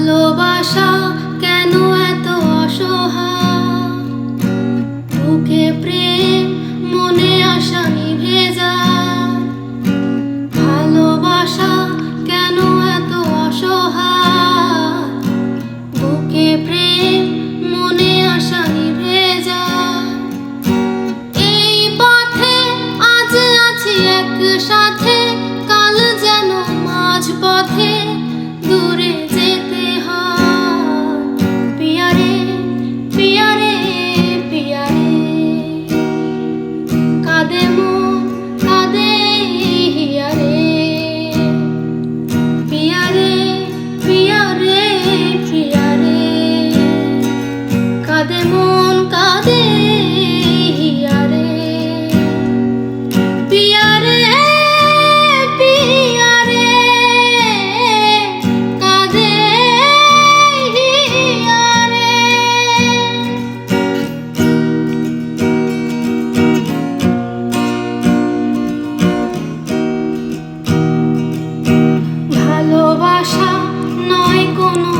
ভালোবাসা কেন এত অসহায়, বুকে প্রেম মনে আশা নিভে যায়। ভালোবাসা কেন এত অসহায়, বুকে প্রেম মনে আশা নিভে যায়। এই পথে আজ আছি একসাথে, কাল যেন মাঝ পথে দূরে যেতে হয়। পিয়ারে পিয়ারে পিয়ারে, কাঁদে মন কাঁদে হিয়ারে। পিয়ারে পিয়ারে পিয়ারে, কাঁদে মন কাঁদে হিয়ারে। পিয়ারে পিয়ারে, কাঁদে হিয়ারে। ভালোবাসা নয় কোনো